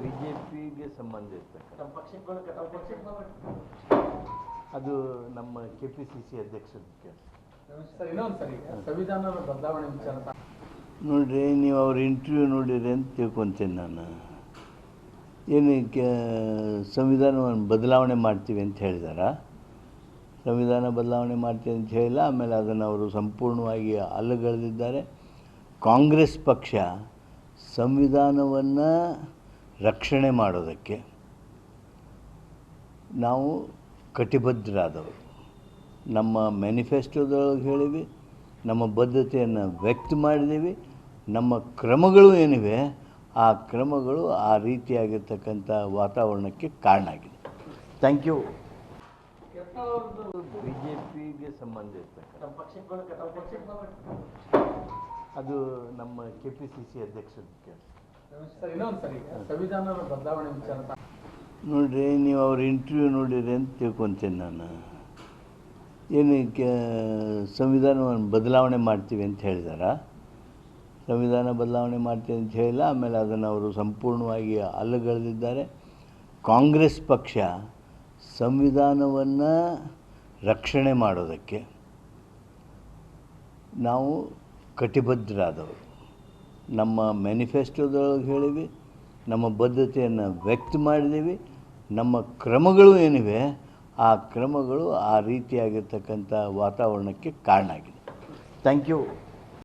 ಬಿಜೆಪಿಗೆ ಸಂಬಂಧಿಸಿರ್ತಕ್ಕಂಥ ಅದು ನಮ್ಮ KPCC ಅಧ್ಯಕ್ಷರ ಸಂವಿಧಾನದ ಬದಲಾವಣೆ ವಿಚಾರ ನೋಡ್ರಿ, ನೀವು ಅವ್ರ ಇಂಟರ್ವ್ಯೂ ನೋಡಿರಿ ಅಂತ ತಿಳ್ಕೊತೀನಿ ನಾನು. ಏನಕ್ಕೆ ಸಂವಿಧಾನವನ್ನು ಬದಲಾವಣೆ ಮಾಡ್ತೀವಿ ಅಂತ ಹೇಳಿದಾರ? ಸಂವಿಧಾನ ಬದಲಾವಣೆ ಮಾಡ್ತೀವಿ ಅಂತ ಹೇಳಿಲ್ಲ. ಆಮೇಲೆ ಅದನ್ನು ಅವರು ಸಂಪೂರ್ಣವಾಗಿ ಅಲ್ಲಗಳೆದಿದ್ದಾರೆ. ಕಾಂಗ್ರೆಸ್ ಪಕ್ಷ ಸಂವಿಧಾನವನ್ನು ರಕ್ಷಣೆ ಮಾಡೋದಕ್ಕೆ ನಾವು ಕಟಿಬದ್ಧರಾದವರು. ನಮ್ಮ ಮ್ಯಾನಿಫೆಸ್ಟೋದೊಳಗೆ ಹೇಳಿವಿ, ನಮ್ಮ ಬದ್ಧತೆಯನ್ನು ವ್ಯಕ್ತ ಮಾಡಿದ್ದೀವಿ. ನಮ್ಮ ಕ್ರಮಗಳು ಏನಿವೆ ಆ ಕ್ರಮಗಳು ಆ ರೀತಿಯಾಗಿರ್ತಕ್ಕಂಥ ವಾತಾವರಣಕ್ಕೆ ಕಾರಣ ಆಗಿದೆ. Thank you. ಬಿಜೆಪಿಗೆ ಸಂಬಂಧಿಸಿರ್ತಕ್ಕಂಥ ಅದು ನಮ್ಮ KPCC ಅಧ್ಯಕ್ಷರ ಸಂವಿಧಾನದ ಬದಲಾವಣೆ ವಿಚಾರ ನೋಡ್ರಿ, ನೀವು ಅವ್ರ ಇಂಟರ್ವ್ಯೂ ನೋಡಿರಿ ಅಂತ ತಿಳ್ಕೊತೀನಿ ನಾನು. ಏನಕ್ಕೆ ಸಂವಿಧಾನವನ್ನು ಬದಲಾವಣೆ ಮಾಡ್ತೀವಿ ಅಂತ ಹೇಳಿದಾರ? ಸಂವಿಧಾನ ಬದಲಾವಣೆ ಮಾಡ್ತೀವಿ ಅಂತ ಹೇಳಿಲ್ಲ. ಆಮೇಲೆ ಅದನ್ನು ಅವರು ಸಂಪೂರ್ಣವಾಗಿ ಅಲ್ಲಗಳೆದಿದ್ದಾರೆ. ಕಾಂಗ್ರೆಸ್ ಪಕ್ಷ ಸಂವಿಧಾನವನ್ನು ರಕ್ಷಣೆ ಮಾಡೋದಕ್ಕೆ ನಾವು ಕಟಿಬದ್ಧರಾದವರು. ನಮ್ಮ ಮ್ಯಾನಿಫೆಸ್ಟೋದೊಳಗೆ ಹೇಳಿವಿ, ನಮ್ಮ ಬದ್ಧತೆಯನ್ನು ವ್ಯಕ್ತ ಮಾಡಿದ್ದೀವಿ. ನಮ್ಮ ಕ್ರಮಗಳು ಏನಿವೆ ಆ ಕ್ರಮಗಳು ಆ ರೀತಿಯಾಗಿರ್ತಕ್ಕಂಥ ವಾತಾವರಣಕ್ಕೆ ಕಾರಣ ಆಗಿದೆ. Thank you.